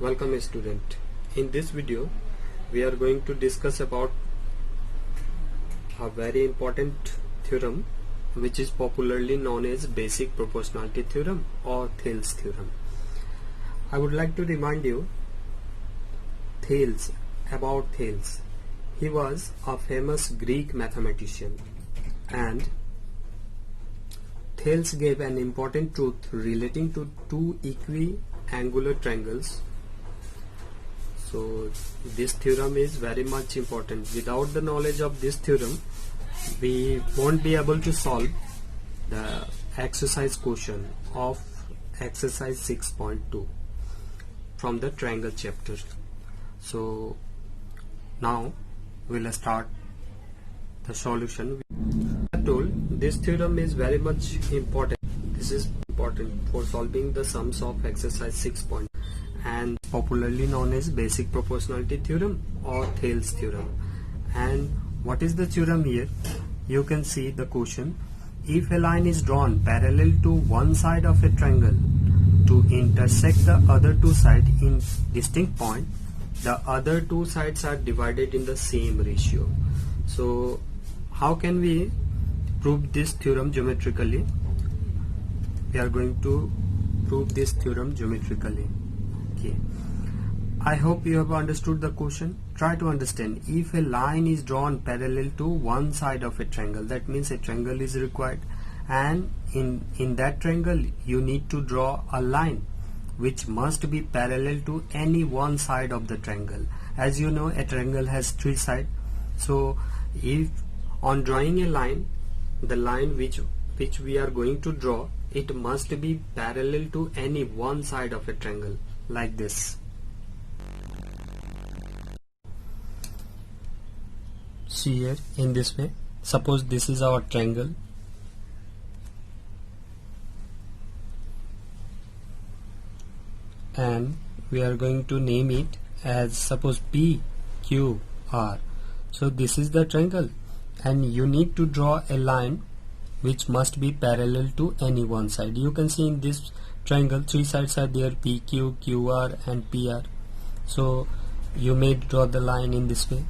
Welcome student. In this video we are going to discuss about a very important theorem which is popularly known as basic proportionality theorem or Thales theorem. I would like to remind you about Thales. He was a famous Greek mathematician, and Thales gave an important truth relating to two equiangular triangles. So this theorem is very much important. Without the knowledge of this theorem, we won't be able to solve the exercise question of exercise 6.2 from the triangle chapter. So now we'll start the solution. I told this theorem is very much important. This is important for solving the sums of exercise 6. And popularly known as basic proportionality theorem or Thales theorem. And what is the theorem here? You can see the question: if a line is drawn parallel to one side of a triangle to intersect the other two sides in distinct point, the other two sides are divided in the same ratio. So how can we prove this theorem geometrically? We are going to prove this theorem geometrically. Okay. I hope you have understood the question. Try to understand. If a line is drawn parallel to one side of a triangle, that means a triangle is required, and in that triangle you need to draw a line which must be parallel to any one side of the triangle. As you know, a triangle has three sides. So if on drawing a line, the line which we are going to draw, it must be parallel to any one side of a triangle, like this. See here, in this way. Suppose this is our triangle, and we are going to name it as, suppose, PQR. So this is the triangle, and you need to draw a line which must be parallel to any one side. You can see in this triangle three sides are there: PQ, QR and PR. So you may draw the line in this way,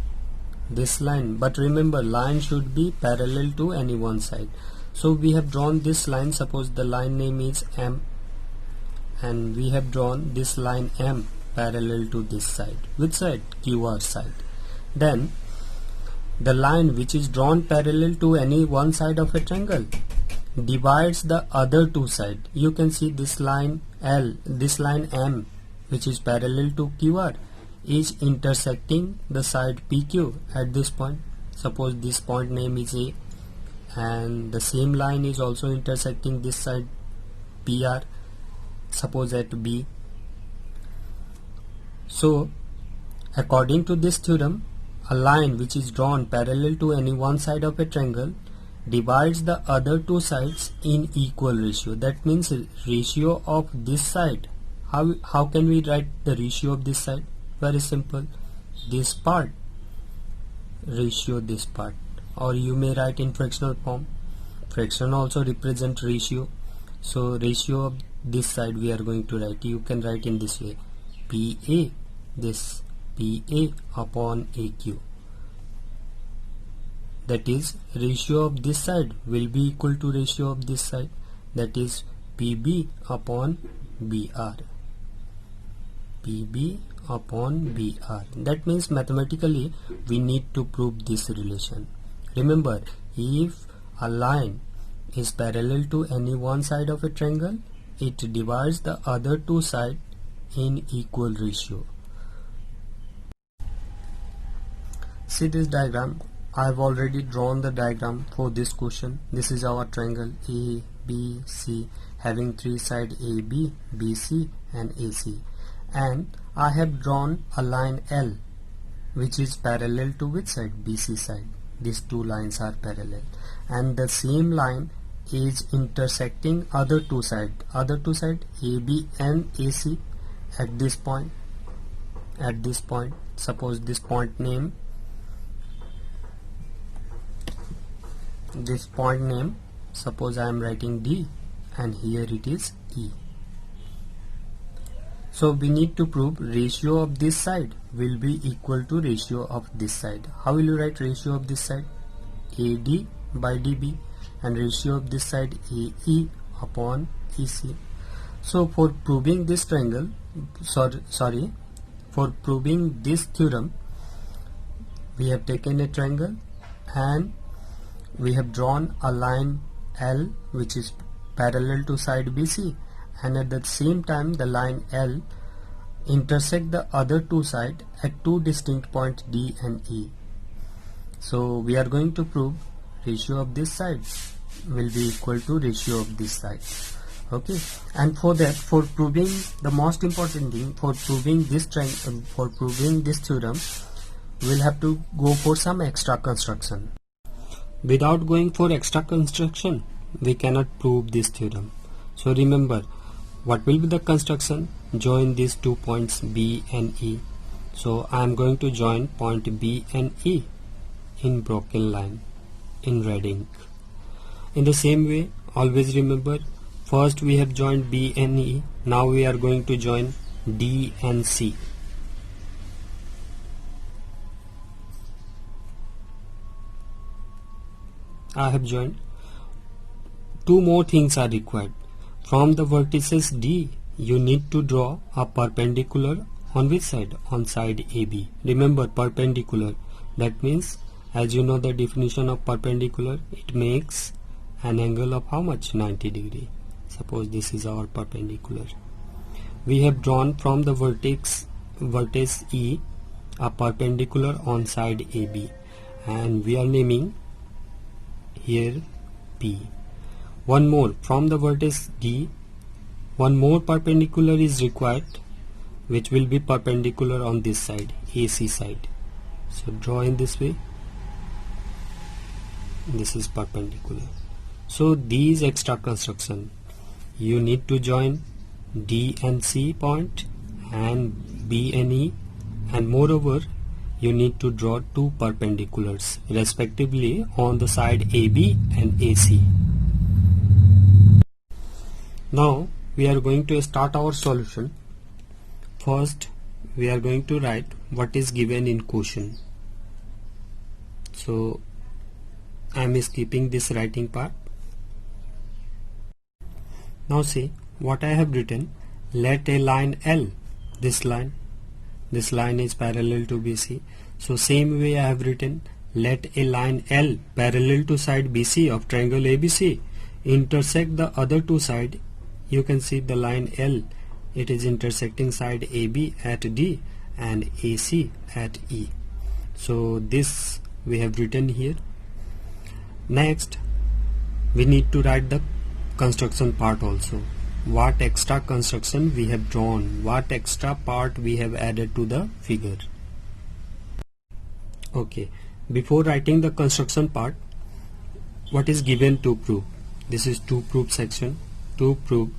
this line, but remember, line should be parallel to any one side. So we have drawn this line. Suppose the line name is M, and we have drawn this line M parallel to this side. Which side? QR side. Then the line which is drawn parallel to any one side of a triangle divides the other two sides. You can see this line L, this line M, which is parallel to QR, is intersecting the side PQ at this point. Suppose this point name is A, and the same line is also intersecting this side PR, suppose at B. So according to this theorem, a line which is drawn parallel to any one side of a triangle divides the other two sides in equal ratio. That means ratio of this side. How can we write the ratio of this side? Very simple. This part ratio this part, or you may write in fractional form. Fraction also represent ratio. So ratio of this side we are going to write. You can write in this way: PA, this PA upon AQ. That is, ratio of this side will be equal to ratio of this side, that is PB upon BR. PB upon BR. That means mathematically we need to prove this relation. Remember, if a line is parallel to any one side of a triangle, it divides the other two sides in equal ratio. See this diagram. I have already drawn the diagram for this question. This is our triangle A, B, C, having three sides AB, BC and AC. And I have drawn a line L which is parallel to which side? BC side. These two lines are parallel. And the same line is intersecting other two sides. Other two sides AB and AC at this point. At this point, suppose this point name, suppose I am writing D, and here it is E. So we need to prove ratio of this side will be equal to ratio of this side. How will you write ratio of this side? AD by DB, and ratio of this side AE upon EC. So for proving this triangle, for proving this theorem, we have taken a triangle and we have drawn a line L which is parallel to side BC, and at the same time the line L intersect the other two sides at two distinct points D and E. So we are going to prove ratio of this side will be equal to ratio of this side. Okay, and for that, for proving the most important thing, for proving this theorem, we'll have to go for some extra construction. Without going for extra construction, we cannot prove this theorem. So remember, what will be the construction? Join these 2 points B and E. So I am going to join point B and E in broken line in red ink. In the same way, always remember, first we have joined B and E. Now we are going to join D and C. I have joined. Two more things are required. From the vertices D, you need to draw a perpendicular on which side? On side AB. Remember, perpendicular. That means, as you know the definition of perpendicular, it makes an angle of how much? 90 degree. Suppose this is our perpendicular. We have drawn from the vertex E a perpendicular on side AB, and we are naming here P. One more, from the vertex D, one more perpendicular is required, which will be perpendicular on this side, AC side. So draw in this way. This is perpendicular. So these extra construction, you need to join D and C point and B and E, and moreover you need to draw two perpendiculars respectively on the side AB and AC. Now we are going to start our solution. First we are going to write what is given in question. So I am skipping this writing part. Now see what I have written. Let a line L, this line is parallel to BC. So same way I have written, let a line L parallel to side BC of triangle ABC intersect the other two sides. You can see the line L, it is intersecting side AB at D and AC at E. So this we have written here. Next we need to write the construction part also. What extra construction we have drawn, what extra part we have added to the figure. Okay, before writing the construction part, what is given to prove? This is to prove section. To prove,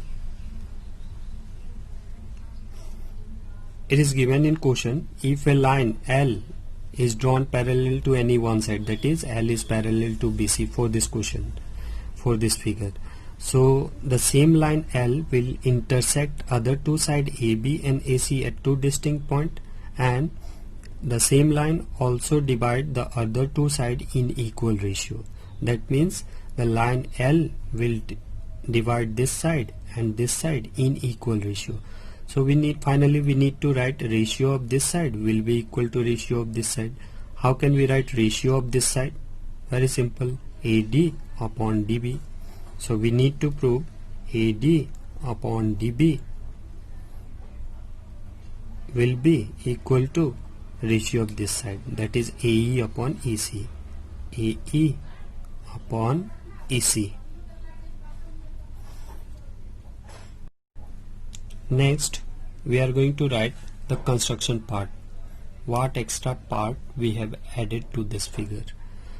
it is given in question, if a line L is drawn parallel to any one side, that is L is parallel to BC for this question, for this figure. So the same line L will intersect other two sides AB and AC at two distinct points, and the same line also divide the other two sides in equal ratio. That means the line L will divide this side and this side in equal ratio. So finally we need to write ratio of this side will be equal to ratio of this side. How can we write ratio of this side? Very simple, AD upon DB. So we need to prove AD upon DB will be equal to ratio of this side, that is AE upon EC. AE upon EC. Next we are going to write the construction part. What extra part we have added to this figure.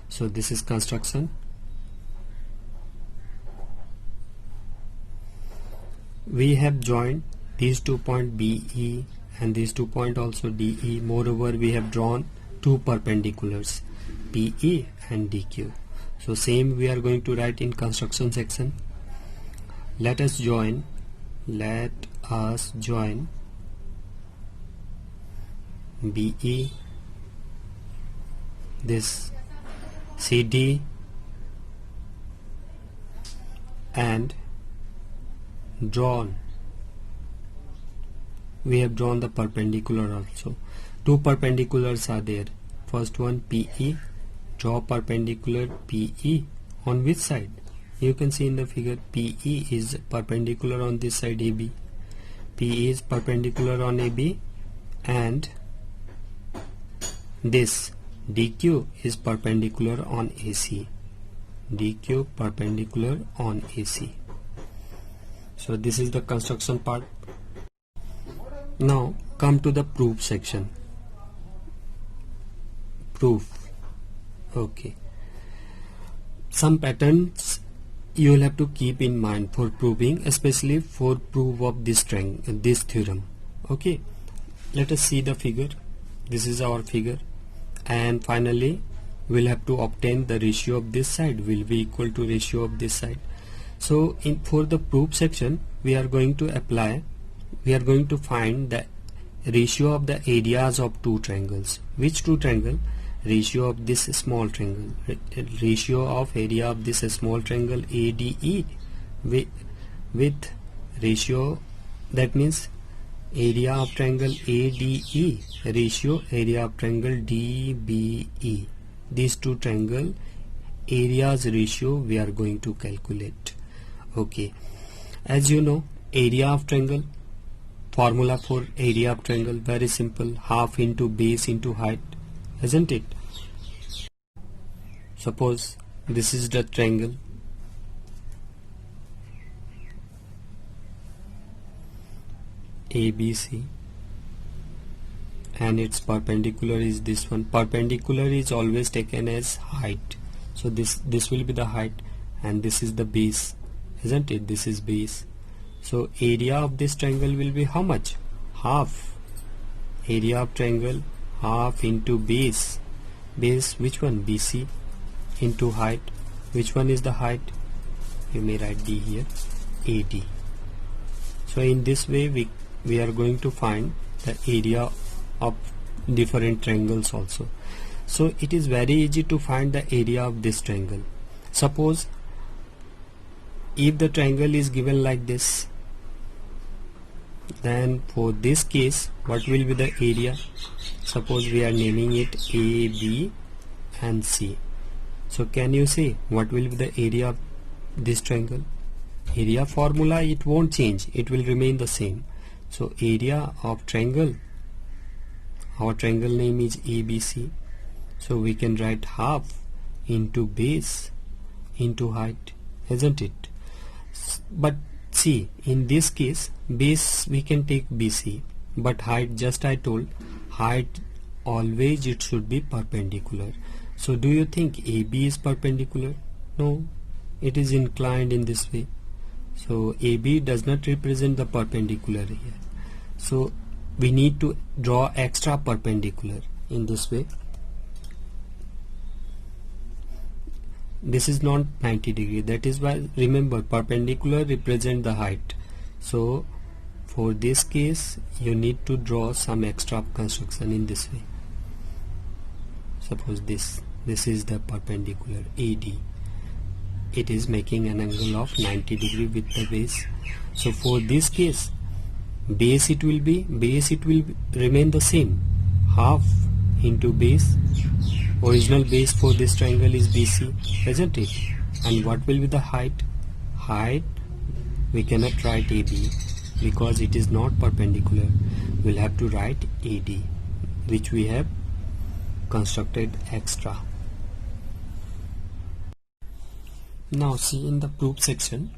So this is construction. We have joined these 2 points BE and these 2 points also DE. Moreover, we have drawn two perpendiculars PE and DQ. So same we are going to write in construction section. Let us join BE, this CD, and drawn. We have drawn the perpendicular also. Two perpendiculars are there. First one PE, draw perpendicular PE on which side? You can see in the figure PE is perpendicular on this side AB. PE is perpendicular on AB, and this DQ is perpendicular on AC. DQ perpendicular on AC. So this is the construction part. Now come to the proof section. Proof. Okay. Some patterns you will have to keep in mind for proving, especially for proof of this theorem. Okay. Let us see the figure. This is our figure, and finally we'll have to obtain the ratio of this side will be equal to ratio of this side. So for the proof section we are going to find the ratio of the areas of two triangles. Which two triangle? Ratio of this small triangle, ratio of area of this small triangle ADE with ratio, that means area of triangle ADE ratio area of triangle DBE. These two triangle areas ratio we are going to calculate. Okay, as you know, area of triangle, formula for area of triangle very simple, half into base into height, isn't it? Suppose this is the triangle ABC and its perpendicular is this one. Perpendicular is always taken as height, so this will be the height, and this is the base, isn't it? This is base. So area of this triangle will be how much? Half. Area of triangle half into base. Base which one? BC, into height. Which one is the height? You may write D here, AD. So in this way we are going to find the area of different triangles also. So it is very easy to find the area of this triangle. Suppose if the triangle is given like this, then for this case what will be the area? Suppose we are naming it A, B and C. So can you say what will be the area of this triangle? Area formula, it won't change, it will remain the same. So area of triangle, our triangle name is ABC, so we can write half into base into height, isn't it? But see, in this case base we can take BC, but height, just I told, height always it should be perpendicular. So do you think AB is perpendicular? No, it is inclined in this way. So AB does not represent the perpendicular here. So we need to draw extra perpendicular in this way. This is not 90 degree. That is why, remember, perpendicular represent the height. So for this case you need to draw some extra construction in this way. Suppose this is the perpendicular AD. It is making an angle of 90 degree with the base. So for this case base it will remain the same, half into base. Original base for this triangle is BC, isn't it? And what will be the height? Height we cannot write AB because it is not perpendicular. We'll have to write AD, which we have constructed extra. Now see, in the proof section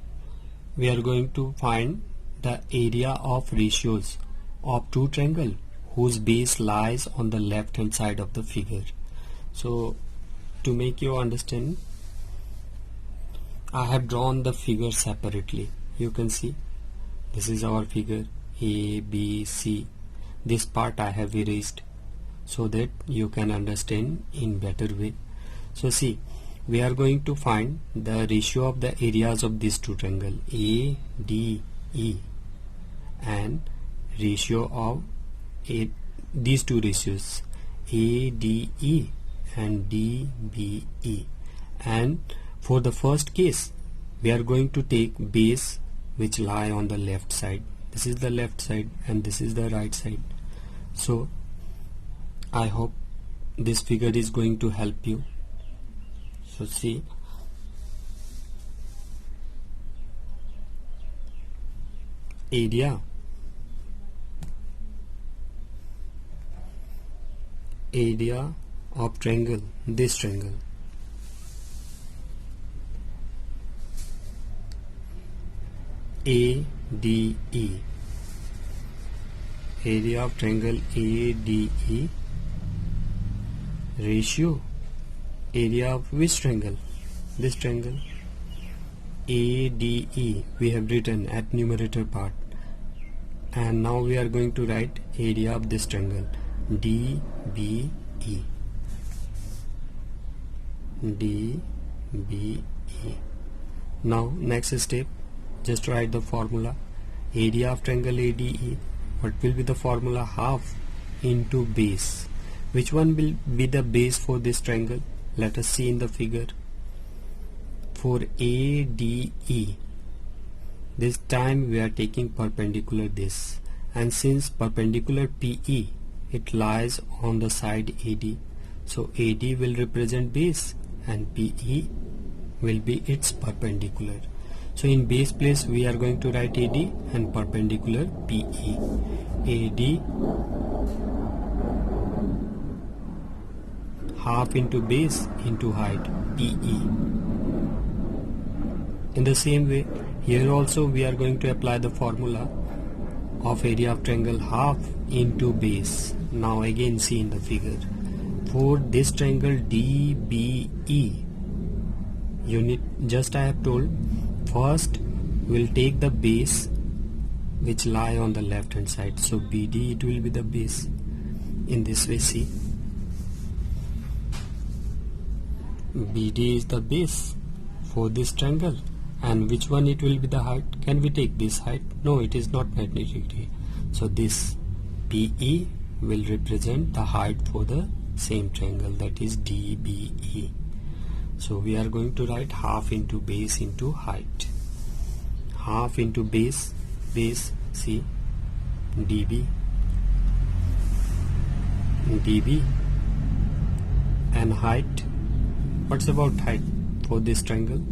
we are going to find the area of ratios of two triangles whose base lies on the left hand side of the figure. So to make you understand, I have drawn the figure separately. You can see this is our figure A, B, C. This part I have erased so that you can understand in better way. So see, we are going to find the ratio of the areas of these two triangles A, D, E, and ratio of these two ratios, ADE and DBE. And for the first case, we are going to take base which lie on the left side. This is the left side and this is the right side. So I hope this figure is going to help you. So see, area of triangle, this triangle, ADE, area of triangle ADE, ratio area of which triangle? This triangle ADE we have written at numerator part, and now we are going to write area of this triangle DBE. DBE. Now next step, just write the formula. Area of triangle ADE, what will be the formula? Half into base. Which one will be the base for this triangle? Let us see in the figure. For ADE, this time we are taking perpendicular this, and since perpendicular PE, it lies on the side AD, so AD will represent base and PE will be its perpendicular. So in base place we are going to write AD and perpendicular PE. AD half into base into height PE. In the same way, here also we are going to apply the formula of area of triangle half into base. Now again see in the figure. For this triangle DBE, just I have told, first we'll take the base which lie on the left hand side. So BD, it will be the base. In this way, see, BD is the base for this triangle. And which one it will be the height? Can we take this height? No, it is not 90 degree. So this PE will represent the height for the same triangle, that is DBE. So we are going to write half into base into height. Half into base, see, DB, and height. What's about height for this triangle?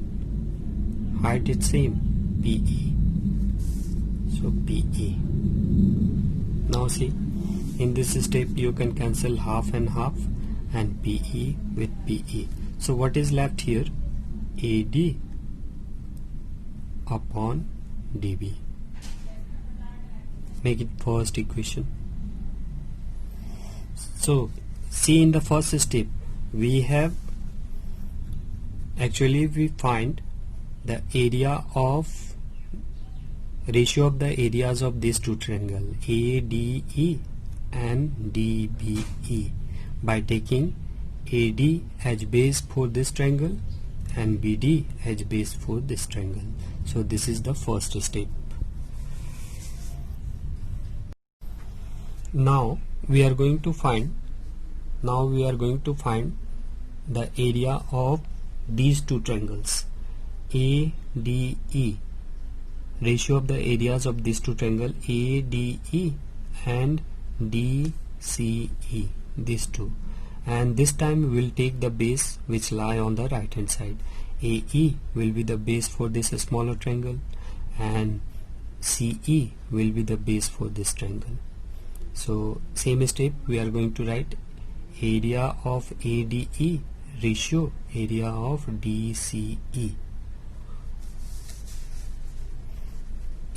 Height is same, PE. So PE. Now see, in this step you can cancel half and half and PE with PE. So what is left here? AD upon DB. Make it first equation. So see, in the first step we find the area of ratio of the areas of these two triangles ADE and DBE by taking AD as base for this triangle and BD as base for this triangle. So this is the first step. Now we are going to find the area of these two triangles ADE, ratio of the areas of these two triangles ADE and DCE, these two. And this time we will take the base which lie on the right hand side. AE will be the base for this smaller triangle and CE will be the base for this triangle. So same step, we are going to write area of ADE ratio area of DCE.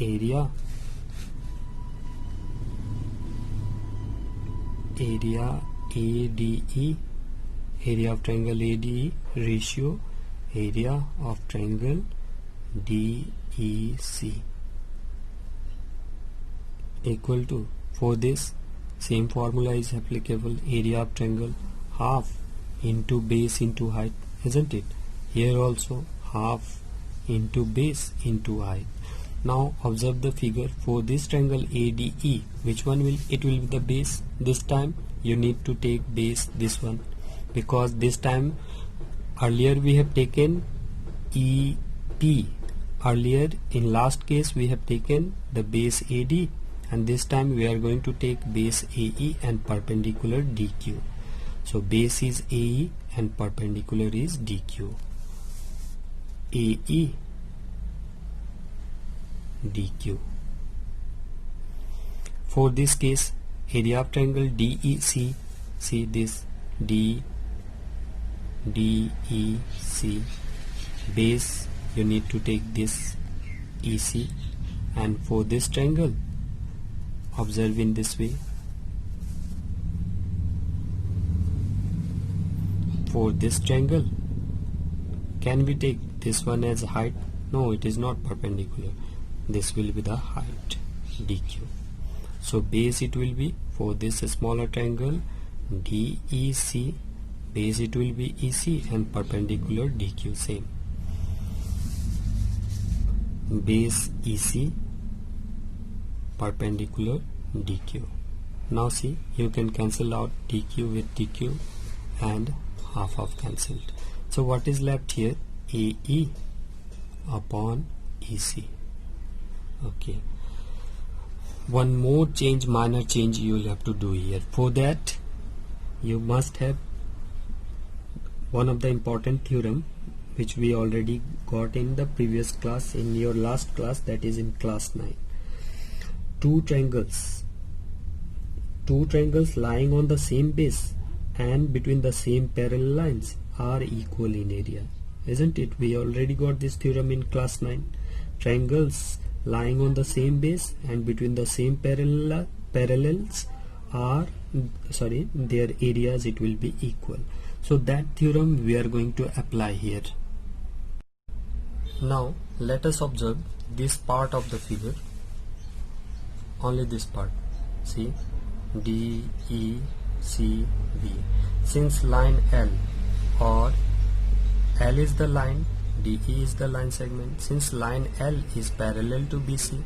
Area ADE, area of triangle ADE ratio area of triangle DEC equal to, for this same formula is applicable, area of triangle half into base into height, isn't it? Here also half into base into height. Now observe the figure. For this triangle ADE, which one will it will be the base? This time you need to take base this one, because this time earlier we have taken EP. Earlier in last case we have taken the base AD, and this time we are going to take base AE and perpendicular DQ. So base is AE and perpendicular is DQ. AE DQ. For this case, area of triangle DEC, see this DEC, base you need to take this EC, and for this triangle observe in this way. For this triangle, can we take this one as height? No, it is not perpendicular. This will be the height DQ. So base it will be, for this smaller triangle DEC, base it will be EC and perpendicular DQ, same. Base EC, perpendicular DQ. Now see, you can cancel out DQ with DQ and half cancelled. So what is left here? AE upon EC. Okay, one more change, minor change you will have to do here. For that you must have one of the important theorem which we already got in the previous class, in your last class, that is in class 9. Two triangles lying on the same base and between the same parallel lines are equal in area, isn't it? We already got this theorem in class 9. Triangles lying on the same base and between the same parallels are, their areas it will be equal. So that theorem we are going to apply here. Now let us observe this part of the figure, only this part. See, D, E, C, B. Since line L, or L is the line, DE is the line segment, since line L is parallel to BC,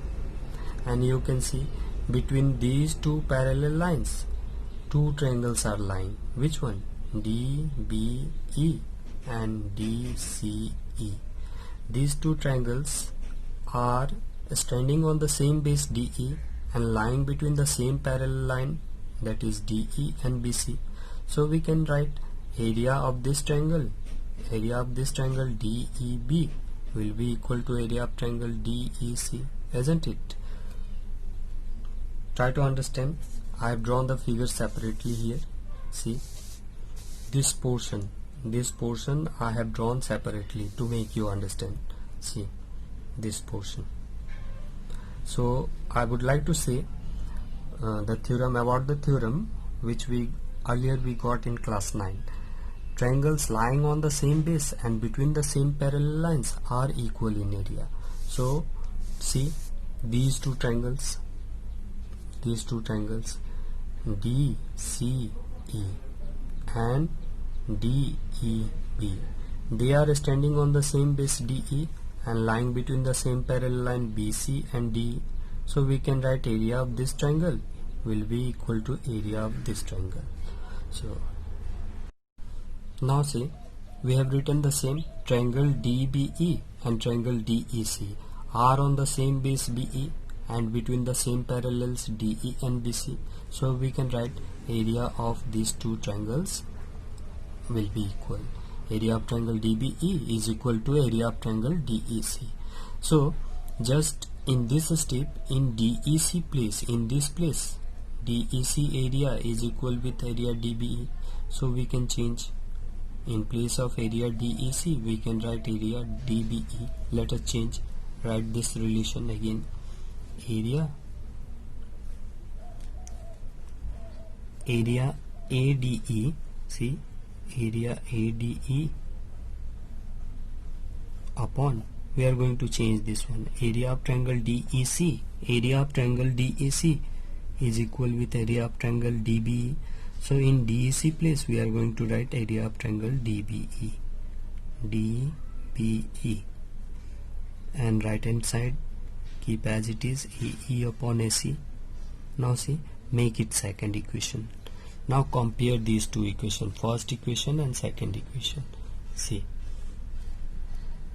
and you can see between these two parallel lines two triangles are lying. Which one? DBE and DCE. These two triangles are standing on the same base DE and lying between the same parallel line, that is DE and BC. So we can write area of this triangle DEB will be equal to area of triangle DEC, isn't it? Try to understand. I have drawn the figure separately here. See, this portion I have drawn separately to make you understand. See, this portion. So I would like to say the theorem which we earlier got in class 9. Triangles lying on the same base and between the same parallel lines are equal in area. So see, these two triangles DCE and DEB, they are standing on the same base DE and lying between the same parallel line BC and DE. So we can write area of this triangle will be equal to area of this triangle. So now see, we have written the same. Triangle DBE and triangle DEC are on the same base BE and between the same parallels DE and BC. So we can write area of these two triangles will be equal. Area of triangle DBE is equal to area of triangle DEC. So just in this step, in DEC place, in this place, DEC area is equal with area DBE. So we can change, in place of area DEC we can write area DBE. Let us change, write this relation again. Area ADE, see, area ADE upon, we are going to change this one, area of triangle DEC. Area of triangle DEC is equal with area of triangle DBE. So in DEC place we are going to write area of triangle DBE, and right hand side keep as it is, AE upon AC. Now see, make it second equation. Now compare these two equations, first equation and second equation. See,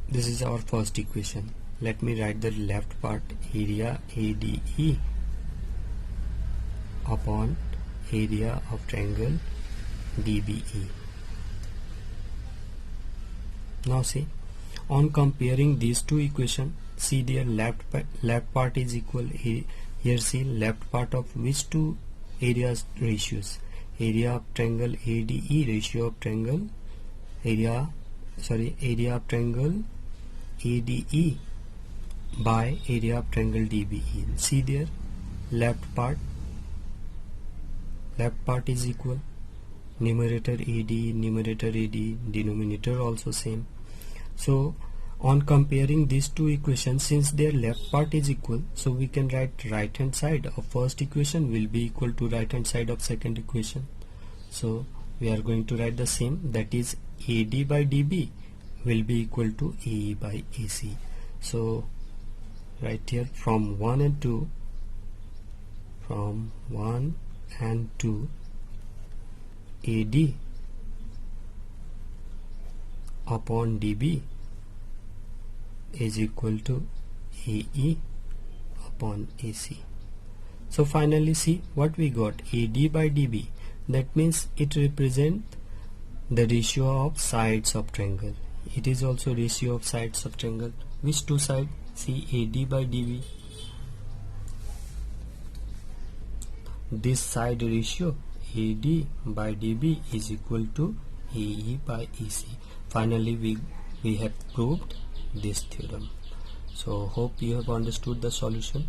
this is our first equation. Let me write the left part, area ADE upon area of triangle DBE. Now see, on comparing these two equations, see their left part is equal. Here see left part of which two areas ratios? Area of triangle ADE ratio of triangle area of triangle ADE by area of triangle DBE. See there, left part is equal. Numerator AD, denominator also same. So on comparing these two equations, since their left part is equal, so we can write right hand side of first equation will be equal to right hand side of second equation. So we are going to write the same, that is AD by DB will be equal to AE by AC. So right here from 1 and 2, AD upon DB is equal to AE upon AC. So finally see what we got, AD by DB, that means it represents the ratio of sides of triangle. It is also ratio of sides of triangle. Which two sides? See, AD by DB. This side ratio AD by DB is equal to AE by AC. Finally we have proved this theorem. So hope you have understood the solution.